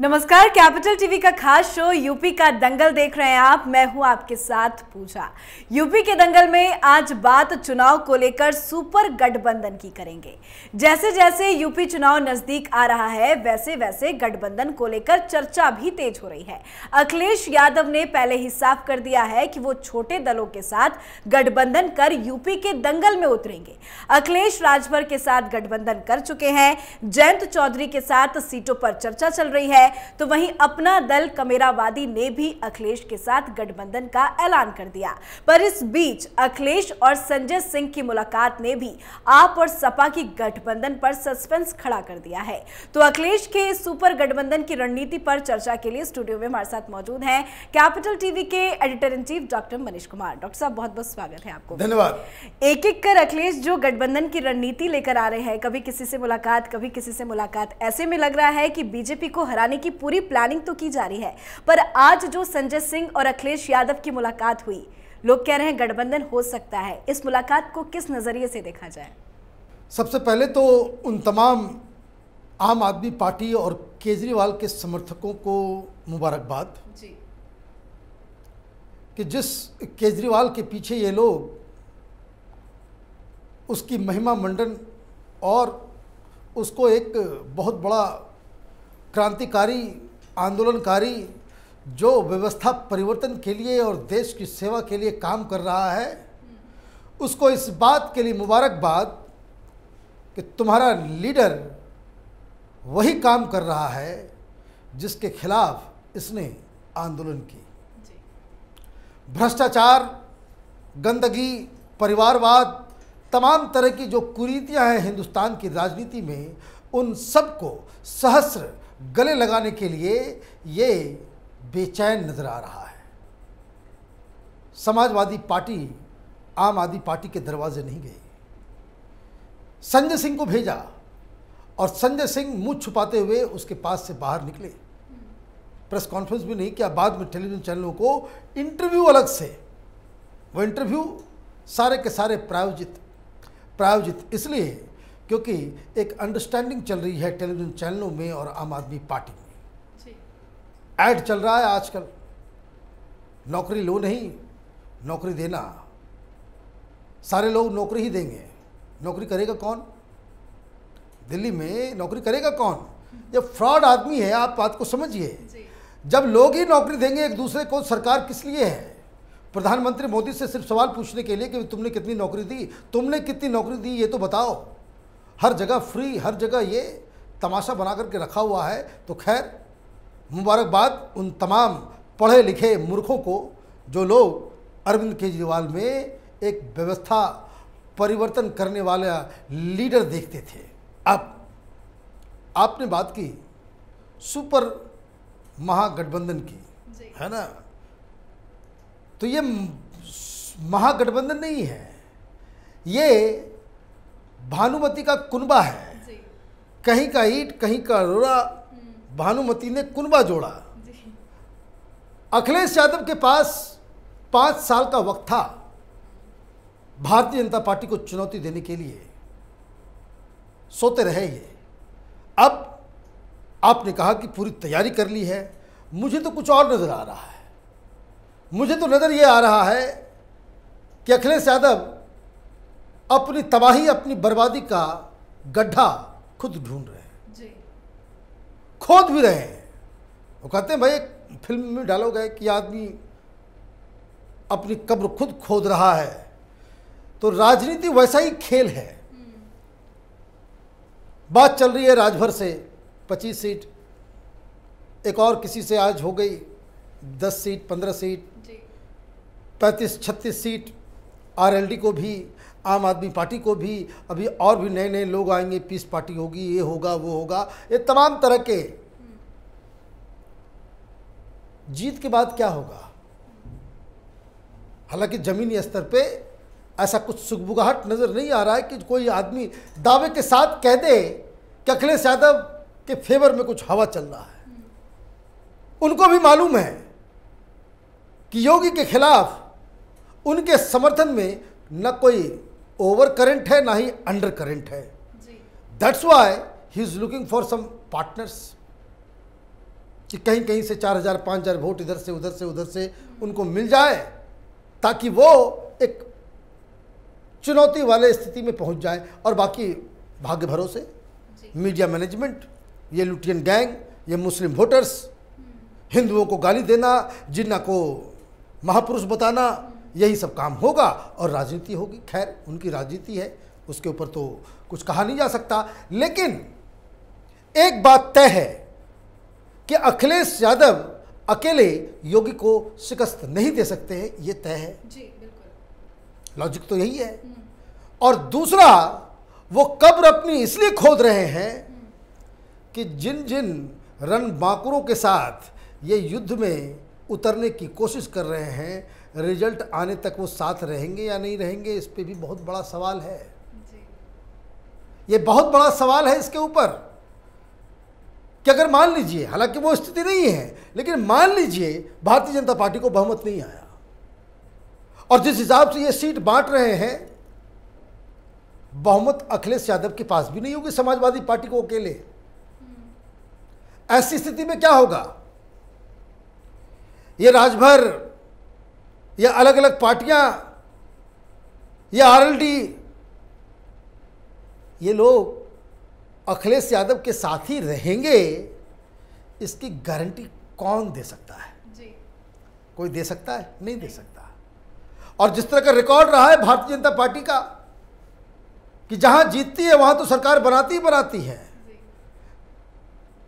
नमस्कार, capital TV का खास शो यूपी का दंगल देख रहे हैं आप। मैं हूं आपके साथ पूजा। यूपी के दंगल में आज बात चुनाव को लेकर सुपर गठबंधन की करेंगे। जैसे जैसे यूपी चुनाव नजदीक आ रहा है वैसे वैसे गठबंधन को लेकर चर्चा भी तेज हो रही है। अखिलेश यादव ने पहले ही साफ कर दिया है कि वो छोटे दलों के साथ गठबंधन कर यूपी के दंगल में उतरेंगे। अखिलेश राजभर के साथ गठबंधन कर चुके हैं। जयंत चौधरी के साथ सीटों पर चर्चा चल रही है, तो वहीं अपना दल कमेरावादी ने भी अखिलेश के साथ गठबंधन का ऐलान कर दिया। पर इस बीच अखिलेश और संजय सिंह की मुलाकात ने भी आप और सपा की गठबंधन पर सस्पेंस खड़ा कर दिया है। तो अखिलेश के सुपर गठबंधन की रणनीति पर चर्चा के लिए स्टूडियो में हमारे साथ मौजूद हैं कैपिटल टीवी के editor in chief doctor Manish Kumar. Doctor साहब, बहुत बहुत स्वागत है आपको। धन्यवाद। एक एक कर अखिलेश जो गठबंधन की रणनीति लेकर आ रहे हैं, कभी किसी से मुलाकात कभी किसी से मुलाकात, ऐसे में लग रहा है कि बीजेपी को हराने की पूरी प्लानिंग तो की जा रही है। पर आज जो संजय सिंह और अखिलेश यादव की मुलाकात हुई, लोग कह रहे हैं गठबंधन हो सकता है। इस मुलाकात को किस नजरिए से देखा जाए? सबसे पहले तो उन तमाम आम आदमी पार्टी और केजरीवाल के समर्थकों को मुबारकबाद जी। कि जिस केजरीवाल के पीछे ये लोग उसकी महिमा मंडन और उसको एक बहुत बड़ा क्रांतिकारी आंदोलनकारी जो व्यवस्था परिवर्तन के लिए और देश की सेवा के लिए काम कर रहा है, उसको इस बात के लिए मुबारकबाद कि तुम्हारा लीडर वही काम कर रहा है जिसके खिलाफ इसने आंदोलन की। भ्रष्टाचार, गंदगी, परिवारवाद, तमाम तरह की जो कुरीतियां हैं हिंदुस्तान की राजनीति में, उन सबको सहस्र गले लगाने के लिए ये बेचैन नजर आ रहा है। समाजवादी पार्टी आम आदमी पार्टी के दरवाजे नहीं गई, संजय सिंह को भेजा और संजय सिंह मुंह छुपाते हुए उसके पास से बाहर निकले। प्रेस कॉन्फ्रेंस भी नहीं किया। बाद में टेलीविजन चैनलों को इंटरव्यू अलग से, वो इंटरव्यू सारे के सारे प्रायोजित इसलिए क्योंकि एक अंडरस्टैंडिंग चल रही है टेलीविजन चैनलों में और आम आदमी पार्टी में। ऐड चल रहा है आजकल, नौकरी लो नहीं, नौकरी देना। सारे लोग नौकरी ही देंगे, नौकरी करेगा कौन? दिल्ली में नौकरी करेगा कौन? ये फ्रॉड आदमी है, आप बात को समझिए। जब लोग ही नौकरी देंगे एक दूसरे को, सरकार किस लिए है? प्रधानमंत्री मोदी से सिर्फ सवाल पूछने के लिए कि तुमने कितनी नौकरी दी, तुमने कितनी नौकरी दी, ये तो बताओ। हर जगह फ्री, हर जगह ये तमाशा बना करके रखा हुआ है। तो खैर, मुबारकबाद उन तमाम पढ़े लिखे मूर्खों को जो लोग अरविंद केजरीवाल में एक व्यवस्था परिवर्तन करने वाला लीडर देखते थे। अब आपने बात की सुपर महागठबंधन की, है ना? तो ये महागठबंधन नहीं है, ये भानुमति का कुनबा है। कहीं का ईंट कहीं का रोड़ा, भानुमति ने कुनबा जोड़ा। अखिलेश यादव के पास 5 साल का वक्त था भारतीय जनता पार्टी को चुनौती देने के लिए, सोते रहे ये। अब आपने कहा कि पूरी तैयारी कर ली है। मुझे तो कुछ और नजर आ रहा है। मुझे तो नजर ये आ रहा है कि अखिलेश यादव अपनी तबाही, अपनी बर्बादी का गड्ढा खुद ढूंढ रहे हैं, खोद भी रहे हैं। वो कहते हैं भाई, एक फिल्म में डायलॉग है कि आदमी अपनी कब्र खुद खोद रहा है। तो राजनीति वैसा ही खेल है। बात चल रही है राजभर से 25 सीट, एक और किसी से आज हो गई 10 सीट, 15 सीट, 35-36 सीट। आरएलडी को भी, आम आदमी पार्टी को भी, अभी और भी नए नए लोग आएंगे, पीस पार्टी होगी, ये होगा वो होगा, ये तमाम तरह के। जीत के बाद क्या होगा? हालांकि जमीनी स्तर पे ऐसा कुछ सुगबुगाहट नजर नहीं आ रहा है कि कोई आदमी दावे के साथ कह दे कि अखिलेश यादव के फेवर में कुछ हवा चल रहा है। उनको भी मालूम है कि योगी के खिलाफ उनके समर्थन में न कोई ओवर करंट है ना ही अंडर करंट है। That's why he is looking for some partners. कि कहीं कहीं से 4,000 5,000 वोट इधर से उधर से उनको मिल जाए, ताकि वो एक चुनौती वाले स्थिति में पहुंच जाए। और बाकी भाग्य भरोसे, मीडिया मैनेजमेंट, ये लुटियन गैंग, ये मुस्लिम वोटर्स, हिंदुओं को गाली देना, जिन्ना को महापुरुष बताना, यही सब काम होगा और राजनीति होगी। खैर, उनकी राजनीति है, उसके ऊपर तो कुछ कहा नहीं जा सकता। लेकिन एक बात तय है कि अखिलेश यादव अकेले योगी को शिकस्त नहीं दे सकते हैं, ये तय है जी, बिल्कुल। लॉजिक तो यही है। और दूसरा, वो कब्र अपनी इसलिए खोद रहे हैं कि जिन जिन रणबांकुरों के साथ ये युद्ध में उतरने की कोशिश कर रहे हैं, रिजल्ट आने तक वो साथ रहेंगे या नहीं रहेंगे, इस पे भी बहुत बड़ा सवाल है। ये बहुत बड़ा सवाल है इसके ऊपर कि अगर मान लीजिए, हालांकि वो स्थिति नहीं है, लेकिन मान लीजिए भारतीय जनता पार्टी को बहुमत नहीं आया और जिस हिसाब से ये सीट बांट रहे हैं, बहुमत अखिलेश यादव के पास भी नहीं होगी, समाजवादी पार्टी को अकेले। ऐसी स्थिति में क्या होगा? ये राजभर या अलग अलग पार्टियां या आरएलडी, ये लोग अखिलेश यादव के साथ ही रहेंगे, इसकी गारंटी कौन दे सकता है? जी। कोई दे सकता है? नहीं दे सकता। और जिस तरह का रिकॉर्ड रहा है भारतीय जनता पार्टी का कि जहां जीतती है वहां तो सरकार बनाती ही बनाती है,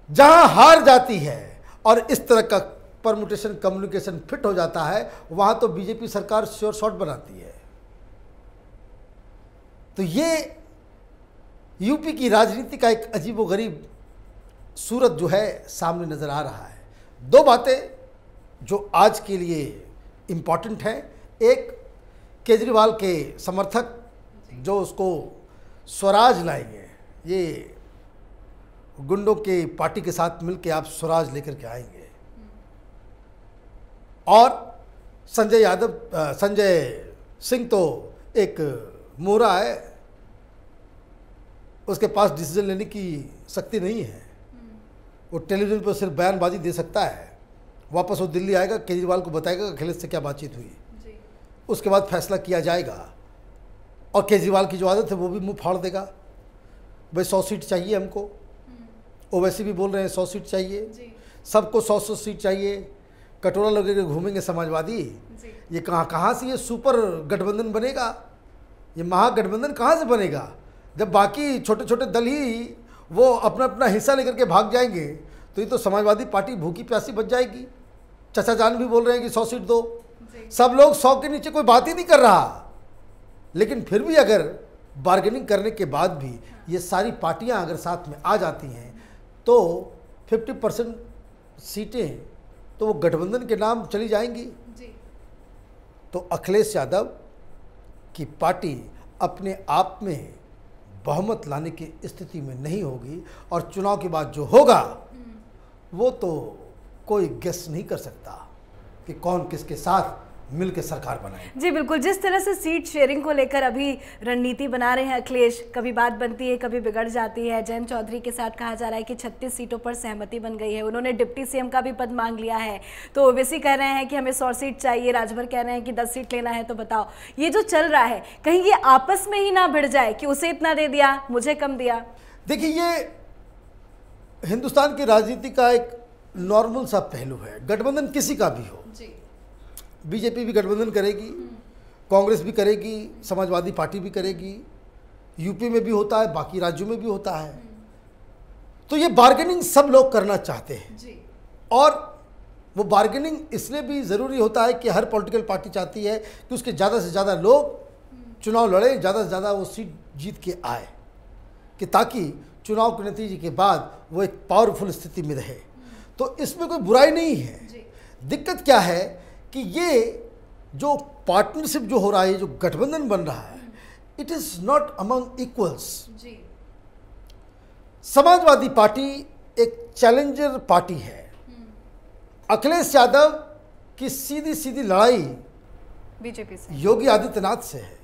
जहां हार जाती है और इस तरह का परमुटेशन कम्युनिकेशन फिट हो जाता है, वहां तो बीजेपी सरकार श्योर शॉट बनाती है। तो ये यूपी की राजनीति का एक अजीबोगरीब सूरत जो है सामने नजर आ रहा है। दो बातें जो आज के लिए इम्पॉर्टेंट हैं, एक केजरीवाल के समर्थक जो उसको स्वराज लाएंगे, ये गुंडों के पार्टी के साथ मिलकर आप स्वराज लेकर के आएंगे, और संजय सिंह तो एक मोहरा है, उसके पास डिसीजन लेने की शक्ति नहीं है, वो टेलीविजन पर सिर्फ बयानबाजी दे सकता है। वापस वो दिल्ली आएगा, केजरीवाल को बताएगा अखिलेश से क्या बातचीत हुई, उसके बाद फैसला किया जाएगा। और केजरीवाल की जो आदत है वो भी मुंह फाड़ देगा, भाई 100 सीट चाहिए हमको, ओवैसी भी बोल रहे हैं 100 सीट चाहिए, सबको 100 सीट चाहिए, कटोरा लगे के घूमेंगे समाजवादी। ये कहाँ से ये सुपर गठबंधन बनेगा? ये महागठबंधन कहाँ से बनेगा जब बाकी छोटे छोटे दल ही वो अपना अपना हिस्सा लेकर के भाग जाएंगे? तो ये तो समाजवादी पार्टी भूखी प्यासी बच जाएगी। चाचा जान भी बोल रहे हैं कि 100 सीट दो, सब लोग 100 के नीचे कोई बात ही नहीं कर रहा। लेकिन फिर भी अगर बार्गेनिंग करने के बाद भी ये सारी पार्टियां अगर साथ में आ जाती हैं तो 50% सीटें तो वो गठबंधन के नाम चली जाएंगी। तो अखिलेश यादव की पार्टी अपने आप में बहुमत लाने की स्थिति में नहीं होगी, और चुनाव के बाद जो होगा वो तो कोई गेस नहीं कर सकता कि कौन किसके साथ मिलकर सरकार बनाए। जी बिल्कुल, जिस तरह से सीट शेयरिंग को लेकर अभी रणनीति बना रहे हैं अखिलेश, कभी बात बनती है कभी बिगड़ जाती है। जयंत चौधरी के साथ कहा जा रहा है कि 36 सीटों पर सहमति बन गई है, उन्होंने डिप्टी सीएम का भी पद मांग लिया है। तो ओवैसी कह रहे हैं कि हमें 100 सीट चाहिए, राजभर कह रहे हैं कि 10 सीट लेना है। तो बताओ, ये जो चल रहा है कहीं ये आपस में ही ना भिड़ जाए कि उसे इतना दे दिया, मुझे कम दिया? देखिए, ये हिंदुस्तान की राजनीति का एक नॉर्मल सा पहलू है। गठबंधन किसी का भी हो, बीजेपी भी गठबंधन करेगी, कांग्रेस भी करेगी, समाजवादी पार्टी भी करेगी, यूपी में भी होता है, बाकी राज्यों में भी होता है। तो ये बार्गेनिंग सब लोग करना चाहते हैं, और वो बार्गेनिंग इसलिए भी ज़रूरी होता है कि हर पॉलिटिकल पार्टी चाहती है कि उसके ज़्यादा से ज़्यादा लोग चुनाव लड़े, ज़्यादा से ज़्यादा वो सीट जीत के आए, कि ताकि चुनाव के नतीजे के बाद वो एक पावरफुल स्थिति में रहे। तो इसमें कोई बुराई नहीं है। दिक्कत क्या है कि ये जो पार्टनरशिप जो हो रहा है, जो गठबंधन बन रहा है, it is not among equals. Samajwadi party एक चैलेंजर पार्टी है। अखिलेश यादव की सीधी सीधी लड़ाई बीजेपी से, योगी आदित्यनाथ से है।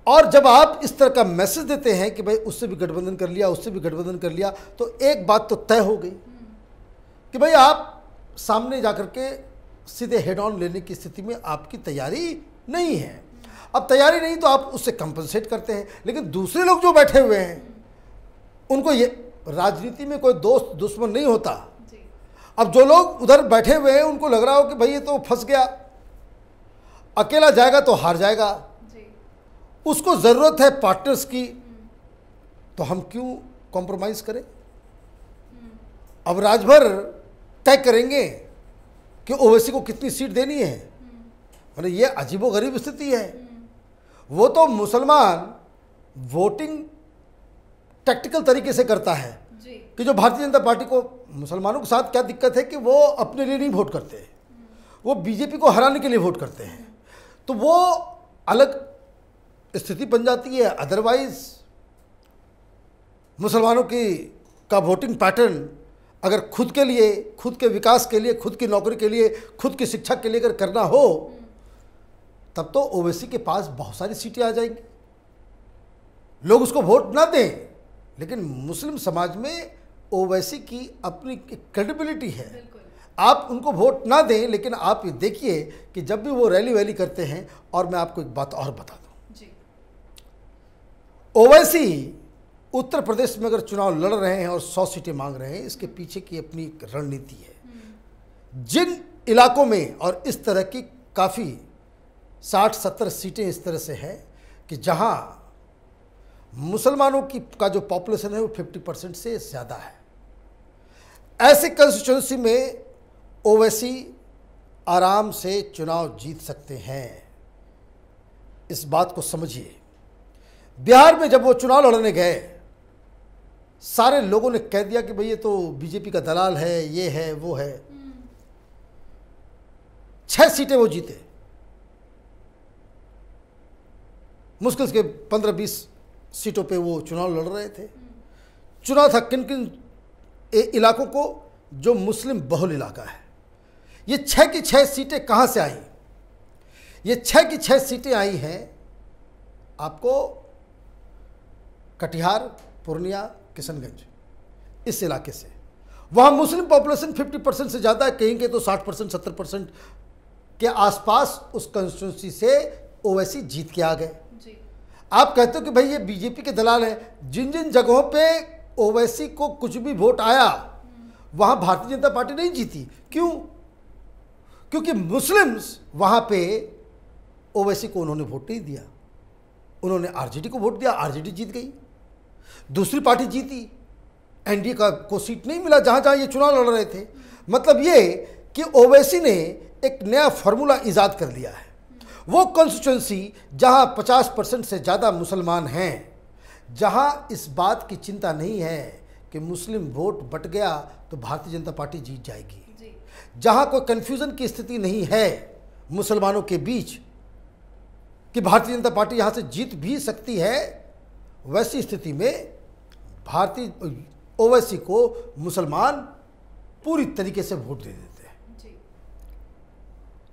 और जब आप इस तरह का मैसेज देते हैं कि भाई उससे भी गठबंधन कर लिया, उससे भी गठबंधन कर लिया, तो एक बात तो तय हो गई कि कि भाई आप सामने जाकर के सीधे हेड ऑन लेने की स्थिति में आपकी तैयारी नहीं है। अब तैयारी नहीं तो आप उससे कंपनसेट करते हैं, लेकिन दूसरे लोग जो बैठे हुए हैं उनको ये राजनीति में कोई दोस्त दुश्मन नहीं होता। अब जो लोग उधर बैठे हुए हैं उनको लग रहा हो कि भाई ये तो फंस गया, अकेला जाएगा तो हार जाएगा, उसको ज़रूरत है पार्टनर्स की, तो हम क्यों कॉम्प्रोमाइज़ करें। अब राजभर तय करेंगे कि ओवैसी को कितनी सीट देनी है। मतलब ये अजीबोगरीब स्थिति है। वो तो मुसलमान वोटिंग टैक्टिकल तरीके से करता है कि जो भारतीय जनता पार्टी को, मुसलमानों के साथ क्या दिक्कत है कि वो अपने लिए नहीं वोट करते, वो बीजेपी को हराने के लिए वोट करते हैं, तो वो अलग स्थिति बन जाती है। अदरवाइज मुसलमानों का वोटिंग पैटर्न अगर खुद के लिए, खुद के विकास के लिए, खुद की नौकरी के लिए, खुद की शिक्षा के लिए अगर करना हो, तब तो ओवैसी के पास बहुत सारी सीटें आ जाएंगी। लोग उसको वोट ना दें, लेकिन मुस्लिम समाज में ओवैसी की अपनी क्रेडिबिलिटी है। आप उनको वोट ना दें, लेकिन आप ये देखिए कि जब भी वो रैली वैली करते हैं, और मैं आपको एक बात और बता दूं, ओवैसी उत्तर प्रदेश में अगर चुनाव लड़ रहे हैं और 100 सीटें मांग रहे हैं, इसके पीछे की अपनी एक रणनीति है। जिन इलाकों में, और इस तरह की काफ़ी 60-70 सीटें इस तरह से है कि जहां मुसलमानों का जो पॉपुलेशन है वो 50% से ज़्यादा है, ऐसे कंस्टिट्यूंसी में ओवैसी आराम से चुनाव जीत सकते हैं। इस बात को समझिए। बिहार में जब वो चुनाव लड़ने गए, सारे लोगों ने कह दिया कि भाई ये तो बीजेपी का दलाल है, ये है वो है। 6 सीटें वो जीते, मुश्किल से 15-20 सीटों पे वो चुनाव लड़ रहे थे। चुनाव था किन किन इलाकों को, जो मुस्लिम बहुल इलाका है। ये 6 की 6 सीटें कहाँ से आई? ये 6 की 6 सीटें आई हैं आपको कटिहार, पूर्णिया, किशनगंज, इस इलाके से। वहाँ मुस्लिम पॉपुलेशन 50% से ज़्यादा है, कहीं के तो 60%, 70% के आसपास उस कंस्टिट्यूंसी से ओवैसी जीत के आ गए। आप कहते हो कि भाई ये बीजेपी के दलाल हैं। जिन जिन जगहों पे ओवैसी को कुछ भी वोट आया, वहाँ भारतीय जनता पार्टी नहीं जीती। क्यों? क्योंकि मुस्लिम्स वहाँ पे ओवैसी को उन्होंने वोट नहीं दिया, उन्होंने आरजेडी को वोट दिया, आरजेडी जीत गई। दूसरी पार्टी जीती, एनडीए को सीट नहीं मिला जहाँ जहाँ ये चुनाव लड़ रहे थे। मतलब ये कि ओवैसी ने एक नया फार्मूला ईजाद कर लिया है। वो कॉन्स्टिट्यूंसी जहाँ 50% से ज़्यादा मुसलमान हैं, जहाँ इस बात की चिंता नहीं है कि मुस्लिम वोट बट गया तो भारतीय जनता पार्टी जीत जाएगी, जहाँ कोई कन्फ्यूज़न की स्थिति नहीं है मुसलमानों के बीच कि भारतीय जनता पार्टी यहाँ से जीत भी सकती है, वैसी स्थिति में भारतीय ओवैसी को मुसलमान पूरी तरीके से वोट दे देते हैं।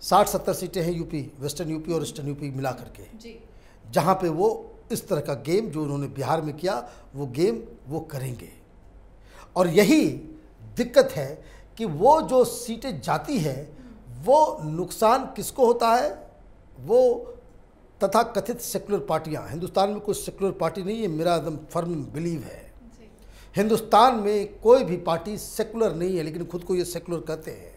60-70 सीटें हैं यूपी, वेस्टर्न यूपी और ईस्टर्न यूपी मिला करके, जहाँ पे वो इस तरह का गेम जो उन्होंने बिहार में किया, वो गेम वो करेंगे। और यही दिक्कत है कि वो जो सीटें जाती है, वो नुकसान किसको होता है? वो तथा कथित सेकुलर पार्टियां। हिंदुस्तान में कोई सेकुलर पार्टी नहीं है, मेरा एकदम फर्म बिलीव है। हिंदुस्तान में कोई भी पार्टी सेकुलर नहीं है, लेकिन खुद को ये सेकुलर कहते हैं।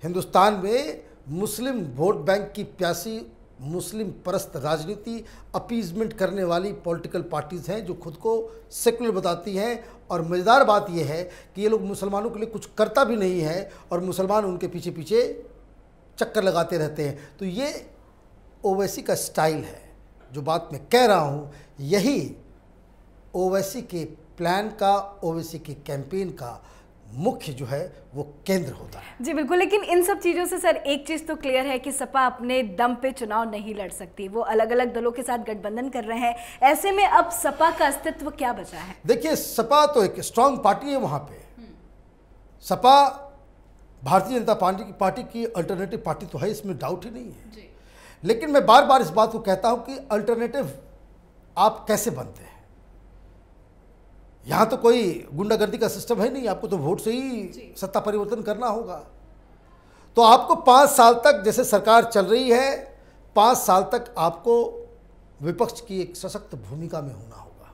हिंदुस्तान में मुस्लिम वोट बैंक की प्यासी, मुस्लिम परस्त राजनीति, अपीजमेंट करने वाली पॉलिटिकल पार्टीज़ हैं जो खुद को सेकुलर बताती हैं। और मज़ेदार बात यह है कि ये लोग मुसलमानों के लिए कुछ करता भी नहीं है और मुसलमान उनके पीछे पीछे चक्कर लगाते रहते हैं। तो ये ओवैसी का स्टाइल है। जो बात मैं कह रहा हूँ, यही ओवैसी के प्लान का, ओवैसी के कैंपेन का मुख्य जो है वो केंद्र होता है। जी बिल्कुल, लेकिन इन सब चीज़ों से सर एक चीज़ तो क्लियर है कि सपा अपने दम पे चुनाव नहीं लड़ सकती, वो अलग अलग दलों के साथ गठबंधन कर रहे हैं। ऐसे में अब सपा का अस्तित्व क्या बचा है? देखिए, सपा तो एक स्ट्रांग पार्टी है वहाँ पे। सपा भारतीय जनता पार्टी की अल्टरनेटिव पार्टी तो है, इसमें डाउट ही नहीं है। लेकिन मैं बार बार इस बात को कहता हूँ कि अल्टरनेटिव आप कैसे बनते हैं। यहाँ तो कोई गुंडागर्दी का सिस्टम है नहीं, आपको तो वोट से ही सत्ता परिवर्तन करना होगा। तो आपको 5 साल तक, जैसे सरकार चल रही है, 5 साल तक आपको विपक्ष की एक सशक्त भूमिका में होना होगा।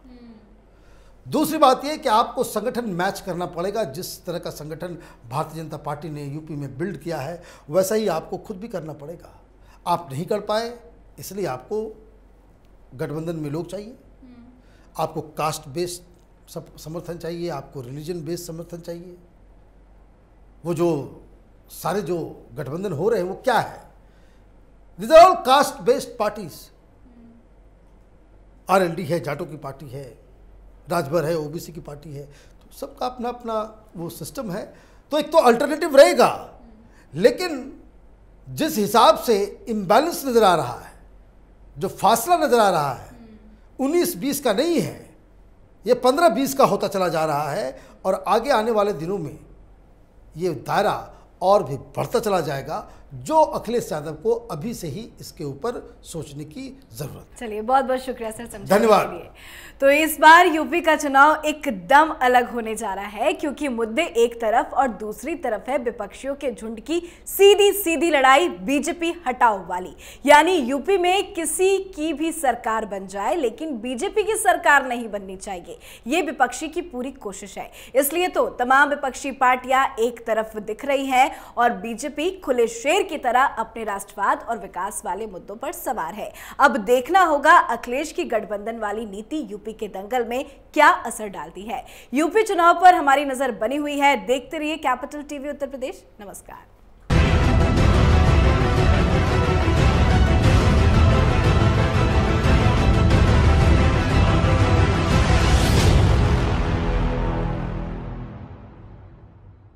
दूसरी बात यह कि आपको संगठन मैच करना पड़ेगा। जिस तरह का संगठन भारतीय जनता पार्टी ने यूपी में बिल्ड किया है, वैसा ही आपको खुद भी करना पड़ेगा। आप नहीं कर पाए, इसलिए आपको गठबंधन में लोग चाहिए, आपको कास्ट बेस्ड समर्थन चाहिए, आपको रिलीजन बेस्ड समर्थन चाहिए। वो जो सारे जो गठबंधन हो रहे हैं वो क्या है? This are all caste based parties. RLD है, जाटों की पार्टी है, राजभर है, ओबीसी की पार्टी है, तो सबका अपना अपना वो सिस्टम है। तो एक तो अल्टरनेटिव रहेगा, लेकिन जिस हिसाब से इम्बैलेंस नजर आ रहा है, जो फासला नजर आ रहा है, 19-20 का नहीं है, ये 15-20 का होता चला जा रहा है। और आगे आने वाले दिनों में ये दायरा और भी बढ़ता चला जाएगा, जो अखिलेश यादव को अभी से ही इसके ऊपर सोचने की जरूरत है। चलिए, बहुत बहुत शुक्रिया सर समझाने धन्यवाद। के लिए। तो इस बार यूपी का चुनाव एकदम अलग होने जा रहा है, क्योंकि मुद्दे एक तरफ और दूसरी तरफ है विपक्षियों के झुंड की सीधी सीधी लड़ाई बीजेपी हटाओ वाली। यानी यूपी में किसी की भी सरकार बन जाए, लेकिन बीजेपी की सरकार नहीं बननी चाहिए, ये विपक्षी की पूरी कोशिश है। इसलिए तो तमाम विपक्षी पार्टियां एक तरफ दिख रही हैं और बीजेपी खुले शेर की तरह अपने राष्ट्रवाद और विकास वाले मुद्दों पर सवार है। अब देखना होगा अखिलेश की गठबंधन वाली नीति यूपी के दंगल में क्या असर डालती है। यूपी चुनाव पर हमारी नजर बनी हुई है। देखते रहिए कैपिटल टीवी उत्तर प्रदेश। नमस्कार।